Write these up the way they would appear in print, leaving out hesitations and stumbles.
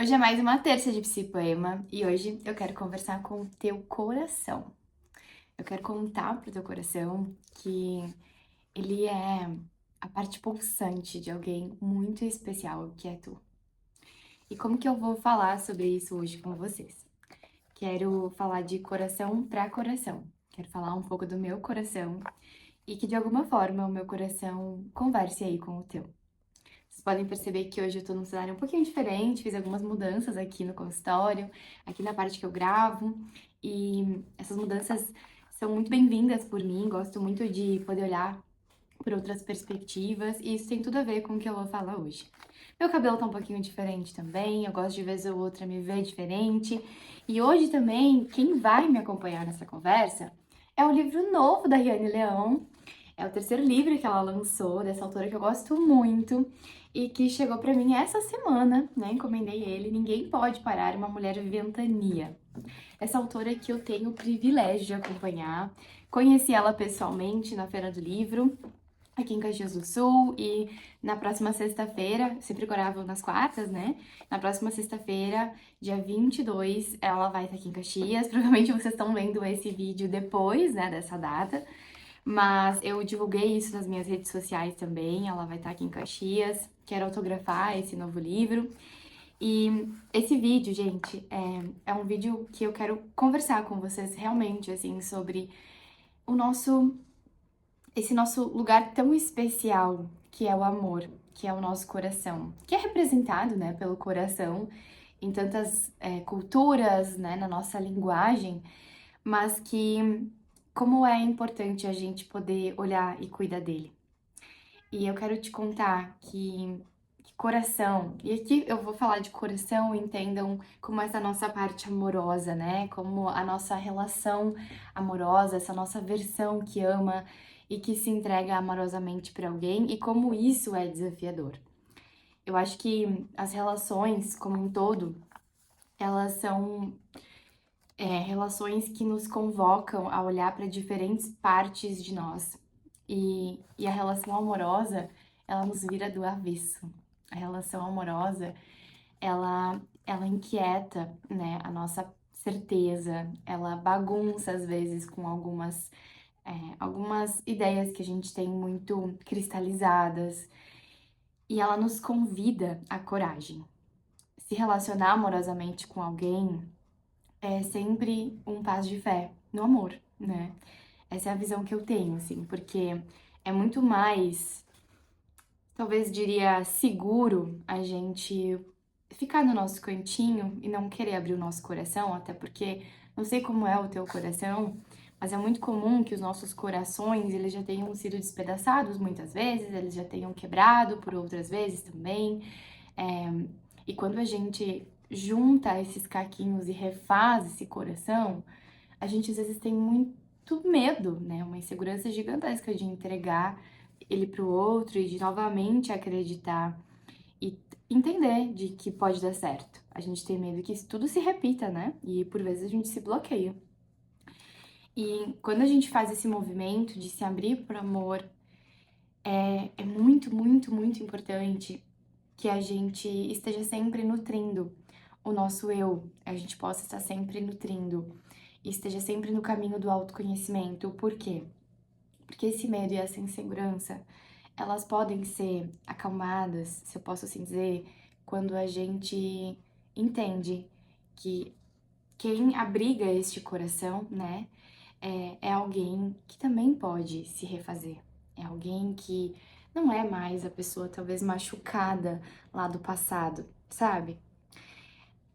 Hoje é mais uma terça de Psipoema e hoje eu quero conversar com o teu coração. Eu quero contar pro teu coração que ele é a parte pulsante de alguém muito especial, que é tu. E como que eu vou falar sobre isso hoje com vocês? Quero falar de coração para coração. Quero falar um pouco do meu coração e que de alguma forma o meu coração converse aí com o teu. Vocês podem perceber que hoje eu tô num cenário um pouquinho diferente, fiz algumas mudanças aqui no consultório, aqui na parte que eu gravo, e essas mudanças são muito bem-vindas por mim, gosto muito de poder olhar por outras perspectivas, e isso tem tudo a ver com o que eu vou falar hoje. Meu cabelo tá um pouquinho diferente também, eu gosto de vez ou outra me ver diferente, e hoje também, quem vai me acompanhar nessa conversa é o livro novo da Riane Leão, é o terceiro livro que ela lançou, dessa autora que eu gosto muito e que chegou pra mim essa semana, né? Encomendei ele, Ninguém Pode Parar Uma Mulher Ventania. Essa autora que eu tenho o privilégio de acompanhar. Conheci ela pessoalmente na Feira do Livro, aqui em Caxias do Sul, e na próxima sexta-feira, sempre gravo nas quartas, né? Na próxima sexta-feira, dia 22, ela vai estar aqui em Caxias. Provavelmente vocês estão vendo esse vídeo depois, né, dessa data. Mas eu divulguei isso nas minhas redes sociais também. Ela vai estar aqui em Caxias. Quero autografar esse novo livro. E esse vídeo, gente, é um vídeo que eu quero conversar com vocês realmente, assim, sobre esse nosso lugar tão especial que é o amor, que é o nosso coração, que é representado, né, pelo coração em tantas culturas, né, na nossa linguagem, mas que como é importante a gente poder olhar e cuidar dele. E eu quero te contar que coração, e aqui eu vou falar de coração, entendam como essa nossa parte amorosa, né? Como a nossa relação amorosa, essa nossa versão que ama e que se entrega amorosamente para alguém e como isso é desafiador. Eu acho que as relações como um todo, elas são relações que nos convocam a olhar para diferentes partes de nós. E a relação amorosa, ela nos vira do avesso. A relação amorosa, ela inquieta, né, a nossa certeza, ela bagunça às vezes com algumas ideias que a gente tem muito cristalizadas e ela nos convida à coragem. Se relacionar amorosamente com alguém é sempre um passo de fé no amor, né? Essa é a visão que eu tenho, assim, porque é muito mais, talvez diria, seguro a gente ficar no nosso cantinho e não querer abrir o nosso coração, até porque não sei como é o teu coração, mas é muito comum que os nossos corações, eles já tenham sido despedaçados muitas vezes, eles já tenham quebrado por outras vezes também. É, e quando a gente junta esses caquinhos e refaz esse coração, a gente às vezes tem muito medo, né? Uma insegurança gigantesca de entregar ele pro outro e de novamente acreditar e entender de que pode dar certo. A gente tem medo que isso tudo se repita, né? E por vezes a gente se bloqueia. E quando a gente faz esse movimento de se abrir pro amor, é muito, muito, muito importante que a gente esteja sempre nutrindo o nosso eu, a gente possa estar sempre nutrindo e esteja sempre no caminho do autoconhecimento. Por quê? Porque esse medo e essa insegurança, elas podem ser acalmadas, se eu posso assim dizer, quando a gente entende que quem abriga este coração, né, é alguém que também pode se refazer. É alguém que não é mais a pessoa talvez machucada lá do passado, sabe?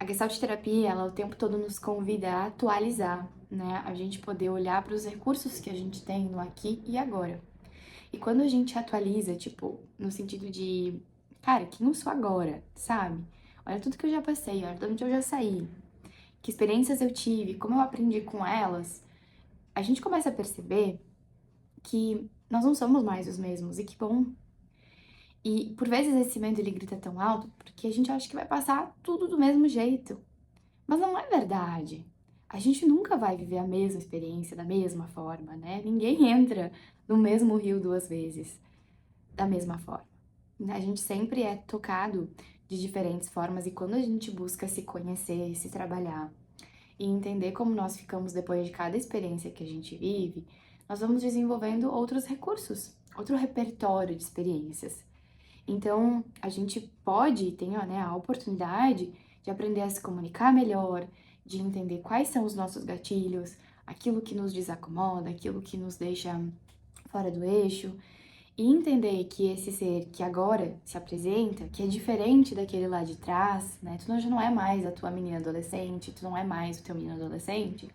A Gestalt terapia, ela o tempo todo nos convida a atualizar, né? A gente poder olhar para os recursos que a gente tem no aqui e agora. E quando a gente atualiza, tipo, no sentido de, cara, quem eu sou agora, sabe? Olha tudo que eu já passei, olha de onde eu já saí, que experiências eu tive, como eu aprendi com elas, a gente começa a perceber que nós não somos mais os mesmos, e que bom. E por vezes esse medo ele grita tão alto porque a gente acha que vai passar tudo do mesmo jeito. Mas não é verdade. A gente nunca vai viver a mesma experiência da mesma forma, né? Ninguém entra no mesmo rio duas vezes da mesma forma. A gente sempre é tocado de diferentes formas, e quando a gente busca se conhecer, se trabalhar e entender como nós ficamos depois de cada experiência que a gente vive, nós vamos desenvolvendo outros recursos, outro repertório de experiências. Então, a gente pode, tem, né, a oportunidade de aprender a se comunicar melhor, de entender quais são os nossos gatilhos, aquilo que nos desacomoda, aquilo que nos deixa fora do eixo, e entender que esse ser que agora se apresenta, que é diferente daquele lá de trás, né? Tu já não é mais a tua menina adolescente, tu não é mais o teu menino adolescente.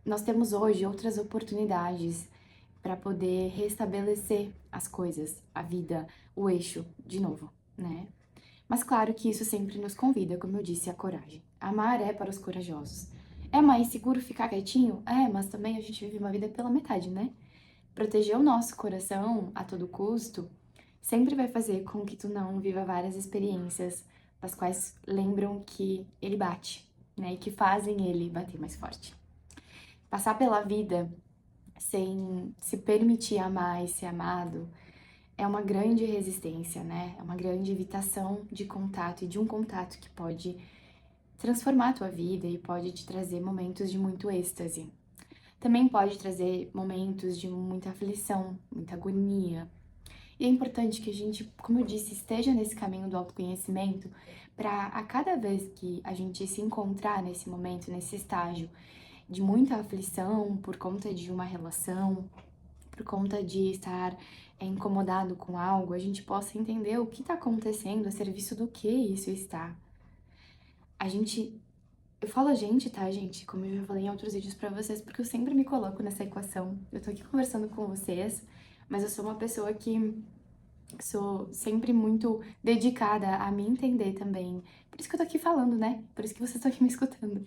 Nós temos hoje outras oportunidades para poder restabelecer as coisas, a vida, o eixo, de novo, né? Mas claro que isso sempre nos convida, como eu disse, à coragem. Amar é para os corajosos. É mais seguro ficar quietinho? É, mas também a gente vive uma vida pela metade, né? Proteger o nosso coração a todo custo sempre vai fazer com que tu não viva várias experiências das quais lembram que ele bate, né? E que fazem ele bater mais forte. Passar pela vida sem se permitir amar e ser amado é uma grande resistência, né? É uma grande evitação de contato e de um contato que pode transformar a tua vida e pode te trazer momentos de muito êxtase. Também pode trazer momentos de muita aflição, muita agonia. E é importante que a gente, como eu disse, esteja nesse caminho do autoconhecimento para a cada vez que a gente se encontrar nesse momento, nesse estágio de muita aflição por conta de uma relação, por conta de estar incomodado com algo, a gente possa entender o que está acontecendo, a serviço do que isso está. A gente, eu falo a gente, tá, gente? Como eu já falei em outros vídeos pra vocês, porque eu sempre me coloco nessa equação. Eu tô aqui conversando com vocês, mas eu sou uma pessoa que sou sempre muito dedicada a me entender também. Por isso que eu tô aqui falando, né? Por isso que vocês estão aqui me escutando.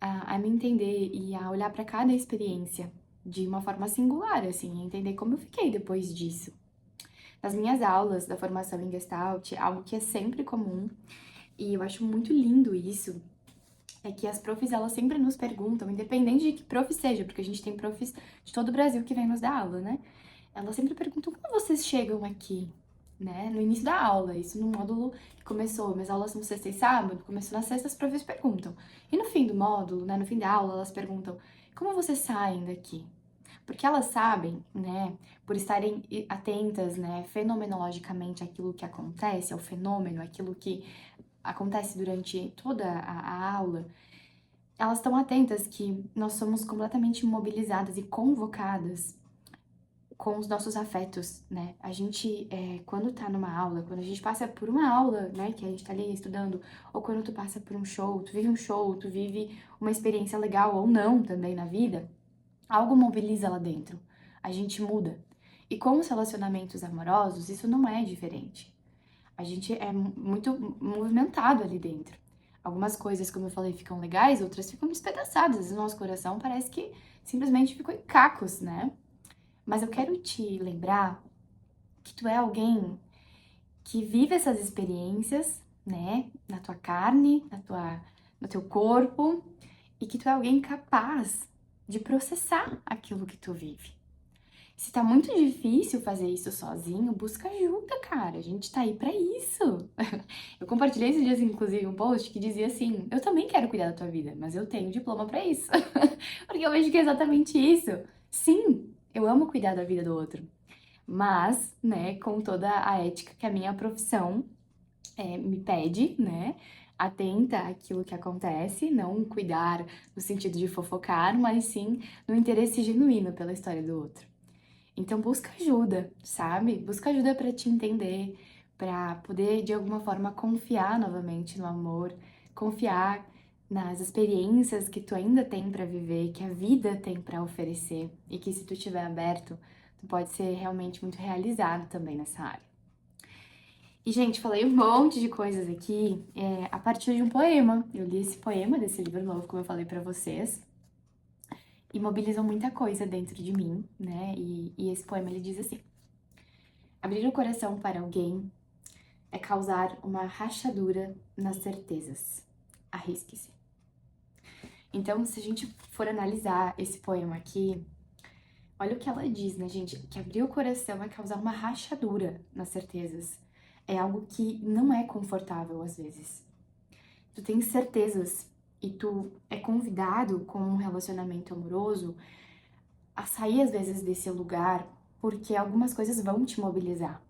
A me entender e a olhar pra cada experiência de uma forma singular, assim, entender como eu fiquei depois disso. Nas minhas aulas da formação em Gestalt, algo que é sempre comum, e eu acho muito lindo isso, é que as profs, elas sempre nos perguntam, independente de que prof seja, porque a gente tem profs de todo o Brasil que vem nos dar aula, né? Elas sempre perguntam como vocês chegam aqui, né? No início da aula, isso no módulo que começou, minhas aulas são sexta e sábado, começou na sexta, as profs perguntam. E no fim do módulo, né, no fim da aula, elas perguntam, como vocês saem daqui? Porque elas sabem, né, por estarem atentas, né, fenomenologicamente àquilo que acontece, ao fenômeno, aquilo que acontece durante toda a aula, elas estão atentas que nós somos completamente mobilizadas e convocadas com os nossos afetos, né? A gente, quando tá numa aula, quando a gente passa por uma aula, né, que a gente tá ali estudando, ou quando tu passa por um show, tu vive uma experiência legal ou não também na vida, algo mobiliza lá dentro. A gente muda. E com os relacionamentos amorosos, isso não é diferente. A gente é muito movimentado ali dentro. Algumas coisas, como eu falei, ficam legais, outras ficam despedaçadas. O nosso coração parece que simplesmente ficou em cacos, né? Mas eu quero te lembrar que tu é alguém que vive essas experiências, né? Na tua carne, no teu corpo, e que tu é alguém capaz de processar aquilo que tu vive. Se tá muito difícil fazer isso sozinho, busca ajuda, cara. A gente tá aí pra isso. Eu compartilhei esses dias, inclusive, um post que dizia assim: eu também quero cuidar da tua vida, mas eu tenho diploma pra isso. Porque eu vejo que é exatamente isso. Sim, eu amo cuidar da vida do outro. Mas, né, com toda a ética que a minha profissão me pede, né? Atenta àquilo que acontece, não cuidar no sentido de fofocar, mas sim no interesse genuíno pela história do outro. Então busca ajuda, sabe? Busca ajuda para te entender, para poder de alguma forma confiar novamente no amor, confiar nas experiências que tu ainda tem para viver, que a vida tem para oferecer e que se tu estiver aberto, tu pode ser realmente muito realizado também nessa área. E, gente, falei um monte de coisas aqui a partir de um poema. Eu li esse poema desse livro novo, como eu falei para vocês, e mobilizam muita coisa dentro de mim, né? E esse poema ele diz assim: abrir o coração para alguém é causar uma rachadura nas certezas. Arrisque-se. Então, se a gente for analisar esse poema aqui, olha o que ela diz, né, gente? Que abrir o coração é causar uma rachadura nas certezas. é algo que não é confortável às vezes. Tu tem certezas e tu é convidado com um relacionamento amoroso a sair às vezes desse lugar, porque algumas coisas vão te mobilizar.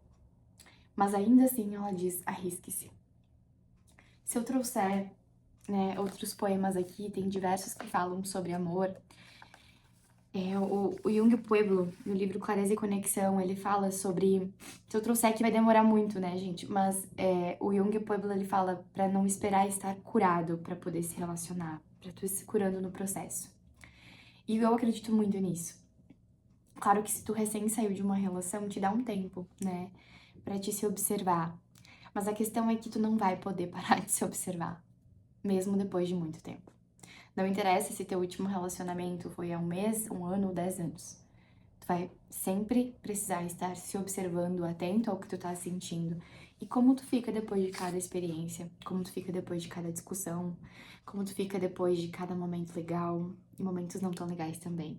Mas ainda assim ela diz: arrisque-se. Se eu trouxer, né, outros poemas aqui, tem diversos que falam sobre amor. O Jung Pueblo, no livro Clareza e Conexão, ele fala sobre... Se eu trouxer aqui vai demorar muito, né, gente? Mas o Jung Pueblo, ele fala pra não esperar estar curado pra poder se relacionar, pra tu ir se curando no processo. E eu acredito muito nisso. Claro que se tu recém saiu de uma relação, te dá um tempo, né, pra te se observar. Mas a questão é que tu não vai poder parar de se observar, mesmo depois de muito tempo. Não interessa se teu último relacionamento foi há um mês, um ano ou 10 anos. Tu vai sempre precisar estar se observando, atento ao que tu tá sentindo. E como tu fica depois de cada experiência, como tu fica depois de cada discussão, como tu fica depois de cada momento legal e momentos não tão legais também.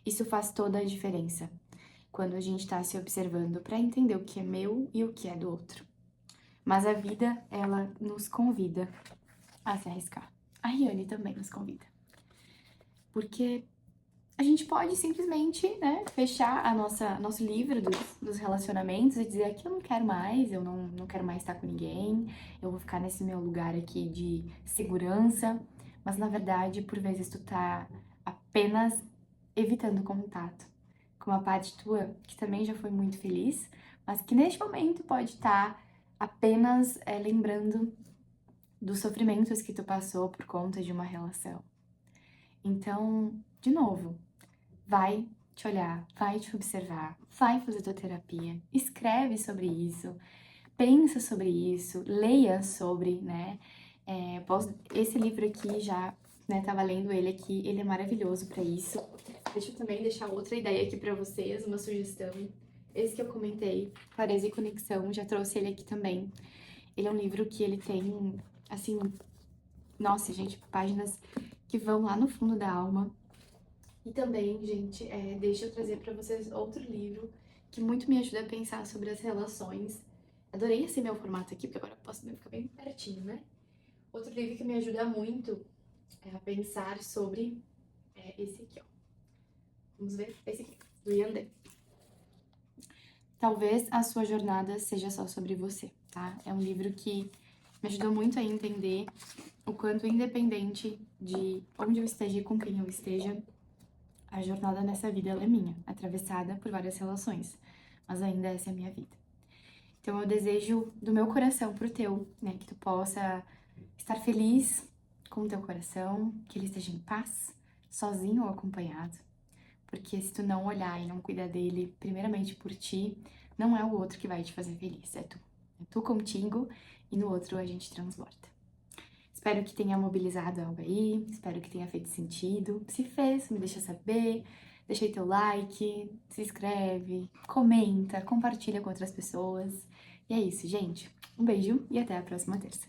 Isso faz toda a diferença quando a gente tá se observando pra entender o que é meu e o que é do outro. Mas a vida, ela nos convida a se arriscar. A Riane também nos convida. Porque a gente pode simplesmente, né, fechar nosso livro dos relacionamentos e dizer que eu não quero mais, eu não quero mais estar com ninguém, eu vou ficar nesse meu lugar aqui de segurança. Mas na verdade, por vezes tu tá apenas evitando contato com uma parte tua que também já foi muito feliz, mas que neste momento pode estar apenas lembrando dos sofrimentos que tu passou por conta de uma relação. Então, de novo, vai te olhar, vai te observar, vai fazer tua terapia, escreve sobre isso, pensa sobre isso, leia sobre, né? Esse livro aqui já, né, tava lendo ele aqui, ele é maravilhoso pra isso. Deixa eu também deixar outra ideia aqui pra vocês, uma sugestão. Esse que eu comentei, Clareza e Conexão, já trouxe ele aqui também. Ele é um livro que ele tem, assim, nossa, gente, páginas que vão lá no fundo da alma. E também, gente, deixa eu trazer pra vocês outro livro que muito me ajuda a pensar sobre as relações. Adorei esse meu formato aqui, porque agora eu posso ficar bem pertinho, né? Outro livro que me ajuda muito a pensar sobre esse aqui, ó. Vamos ver? Esse aqui, do Yandé. Talvez a sua jornada seja só sobre você, tá? É um livro que me ajudou muito a entender o quanto, independente de onde eu esteja e com quem eu esteja, a jornada nessa vida ela é minha, atravessada por várias relações, mas ainda essa é a minha vida. Então eu desejo do meu coração pro teu, né, que tu possa estar feliz com o teu coração, que ele esteja em paz, sozinho ou acompanhado, porque se tu não olhar e não cuidar dele, primeiramente por ti, não é o outro que vai te fazer feliz, é tu. É tu contigo e no outro a gente transborda. Espero que tenha mobilizado algo aí, espero que tenha feito sentido. Se fez, me deixa saber, deixa aí teu like, se inscreve, comenta, compartilha com outras pessoas. E é isso, gente. Um beijo e até a próxima terça.